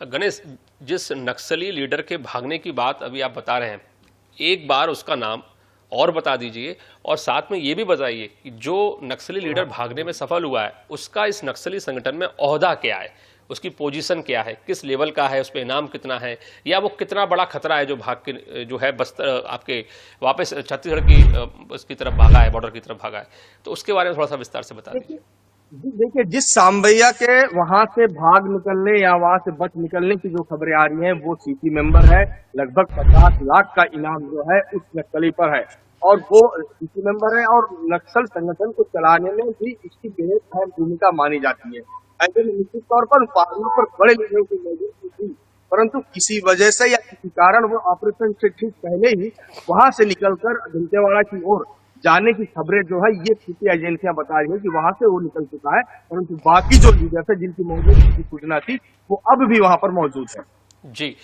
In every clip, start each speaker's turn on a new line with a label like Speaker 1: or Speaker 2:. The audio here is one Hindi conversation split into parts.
Speaker 1: गणेश, जिस नक्सली लीडर के भागने की बात अभी आप बता रहे हैं, एक बार उसका नाम और बता दीजिए और साथ में ये भी बताइए कि जो नक्सली लीडर भागने में सफल हुआ है उसका इस नक्सली संगठन में ओहदा क्या है, उसकी पोजीशन क्या है, किस लेवल का है, उस पर इनाम कितना है, या वो कितना बड़ा खतरा है जो भाग के जो है बस्तर आपके वापस छत्तीसगढ़ की उसकी तरफ भागा है, बॉर्डर की तरफ भागा है। तो उसके बारे में थोड़ा सा विस्तार से बता दीजिए।
Speaker 2: देखिए, जिस सांबैया के वहां से भाग निकलने या वहां से बच निकलने की जो खबरें आ रही हैं वो सीपी मेंबर है। लगभग 50 लाख का इनाम जो है उस नक्सली पर है और वो सीपी मेंबर है और नक्सल संगठन को चलाने में भी इसकी बेहद अहम भूमिका मानी जाती है। ऐसे में निश्चित तौर पर पहाड़ियों पर बड़े लीडरों की मौजूदगी थी, परंतु किसी वजह से या किसी कारण वो ऑपरेशन से ठीक पहले ही वहां से निकलकर दंतेवाड़ा की ओर जाने की खबरें जो है ये खुफिया एजेंसियां बता रही है कि वहां से वो निकल चुका है, परंतु बाकी जो लीडर्स है जिनकी मौजूदगी की सूचना थी वो अब भी वहां पर मौजूद है।
Speaker 1: जी,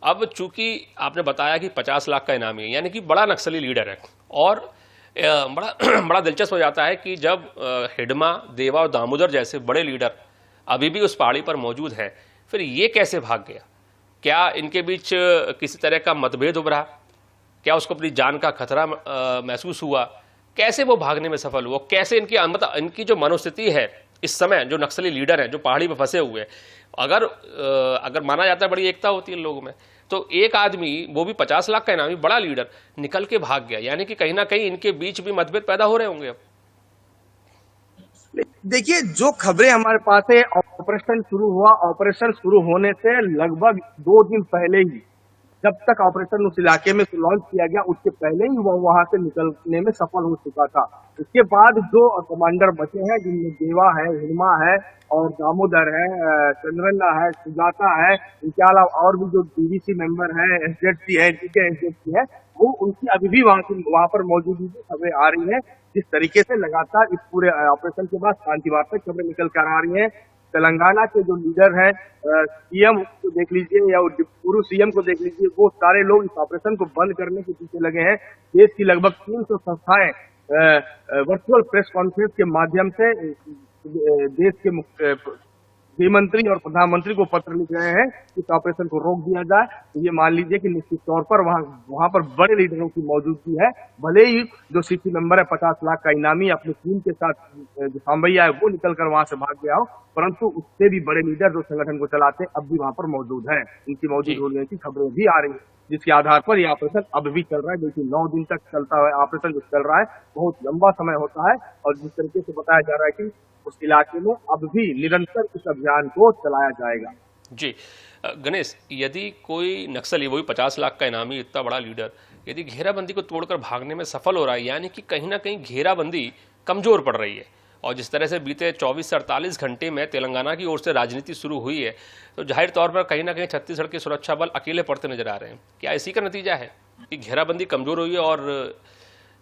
Speaker 1: अब चूंकि आपने बताया कि 50 लाख का इनामी है, यानी कि बड़ा नक्सली लीडर है, और बड़ा बड़ा दिलचस्प हो जाता है कि जब हिडमा, देवा और दामोदर जैसे बड़े लीडर अभी भी उस पहाड़ी पर मौजूद हैं, फिर ये कैसे भाग गया? क्या इनके बीच किसी तरह का मतभेद उभरा? क्या उसको अपनी जान का खतरा महसूस हुआ? कैसे वो भागने में सफल हुआ? कैसे इनकी मतलब इनकी जो मनोस्थिति है इस समय, जो नक्सली लीडर हैं जो पहाड़ी पर फंसे हुए हैं, अगर माना जाता है बड़ी एकता होती है इन लोगों में, तो एक आदमी, वो भी 50 लाख का इनामी बड़ा लीडर, निकल के भाग गया, यानी कि कहीं ना कहीं इनके बीच भी मतभेद पैदा हो रहे होंगे अब।
Speaker 2: देखिए, जो खबरें हमारे पास है, ऑपरेशन शुरू हुआ, ऑपरेशन शुरू होने से लगभग 2 दिन पहले ही, जब तक ऑपरेशन उस इलाके में लॉन्च किया गया उसके पहले ही वो वहां से निकलने में सफल हो चुका था। इसके बाद जो कमांडर बचे हैं, जिनमें देवा है, हिरमा है और दामोदर है, चंद्रन्ना है, सुजाता है, इनके अलावा और भी जो डीवीसी मेंबर है, एसजेडसी है, टीके एसजेडसी है, वो उनकी अभी भी वहां पर मौजूदगी की खबरें आ रही है। जिस तरीके से लगातार इस पूरे ऑपरेशन के बाद शांति वार्ता खबरें निकल कर आ रही हैं, तेलंगाना के जो लीडर हैं, सीएम को देख लीजिए या पूर्व सीएम को देख लीजिए, वो सारे लोग इस ऑपरेशन को बंद करने के पीछे लगे हैं। देश की लगभग 300 संस्थाएं वर्चुअल प्रेस कॉन्फ्रेंस के माध्यम से देश के गृह मंत्री और प्रधानमंत्री को पत्र लिख रहे हैं कि इस ऑपरेशन को रोक दिया जाए। तो ये मान लीजिए कि निश्चित तौर पर वहां पर बड़े लीडरों की मौजूदगी है। भले ही जो सीपी मेंबर है 50 लाख का इनामी अपनी टीम के साथ जो सांबैया है वो निकल कर वहां से भाग गया हो, परंतु उससे भी बड़े लीडर जो संगठन को चलाते हैं अब भी वहां पर मौजूद है। इनकी मौजूद होने की खबरें भी आ रही है, जिसके आधार पर यह ऑपरेशन अब भी चल रहा है। देखिए, 9 दिन तक चलता है ऑपरेशन, जो चल रहा है बहुत लंबा समय होता है और जिस तरीके से बताया जा रहा है कि उस इलाके में अब भी निरंतर इस अभियान को चलाया जाएगा।
Speaker 1: जी, गणेश, यदि कोई नक्सली, वही 50 लाख का इनामी, इतना बड़ा लीडर, यदि घेराबंदी को तोड़कर भागने में सफल हो रहा है, यानी कि कहीं ना कहीं घेराबंदी कमजोर पड़ रही है, और जिस तरह से बीते 24 से 48 घंटे में तेलंगाना की ओर से राजनीति शुरू हुई है, तो जाहिर तौर पर कहीं ना कहीं छत्तीसगढ़ के सुरक्षा बल अकेले पड़ते नजर आ रहे हैं। क्या इसी का नतीजा है कि घेराबंदी कमजोर हुई है और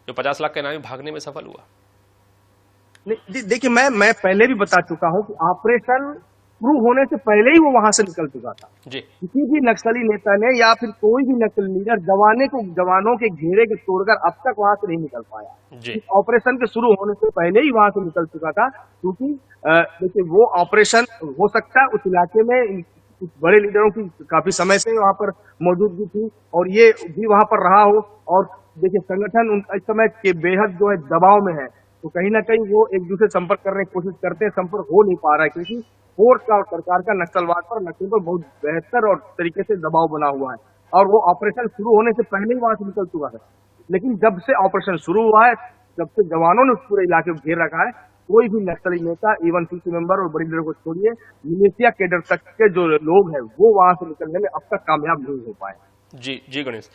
Speaker 1: जो 50 लाख का इनामी भागने में सफल हुआ?
Speaker 2: देखिए, मैं पहले भी बता चुका हूं कि ऑपरेशन शुरू होने से पहले ही वो वहां से निकल चुका था।
Speaker 1: जी,
Speaker 2: किसी भी नक्सली नेता ने या फिर कोई भी नक्सली लीडर जवानों के घेरे के तोड़कर अब तक वहां से नहीं निकल पाया।
Speaker 1: जी,
Speaker 2: इस ऑपरेशन के शुरू होने से पहले ही वहां से निकल चुका था, क्योंकि देखिए, वो ऑपरेशन हो सकता है उस इलाके में कुछ बड़े लीडरों की काफी समय से वहां पर मौजूदगी थी और ये भी वहां पर रहा हो। और देखिए, संगठन इस समय के बेहद जो है दबाव में है, तो कहीं ना कहीं वो एक दूसरे संपर्क करने की कोशिश करते हैं, संपर्क हो नहीं पा रहा है क्योंकि फोर्स का और सरकार का नक्सलवाद पर नक्सल पर बहुत बेहतर और तरीके से दबाव बना हुआ है और वो ऑपरेशन शुरू होने से पहले ही वहां से निकल चुका है। लेकिन जब से ऑपरेशन शुरू हुआ है, जब से जवानों ने उस पूरे इलाके को घेर रखा है, कोई भी नक्सली नेता, इवन सीसी मेंबर और बड़ी लीडर को छोड़िए, मिलिशिया कैडर तक के जो लोग हैं वो वहां से निकलने में अब तक कामयाब नहीं हो पाए।
Speaker 1: जी, जी गणेश।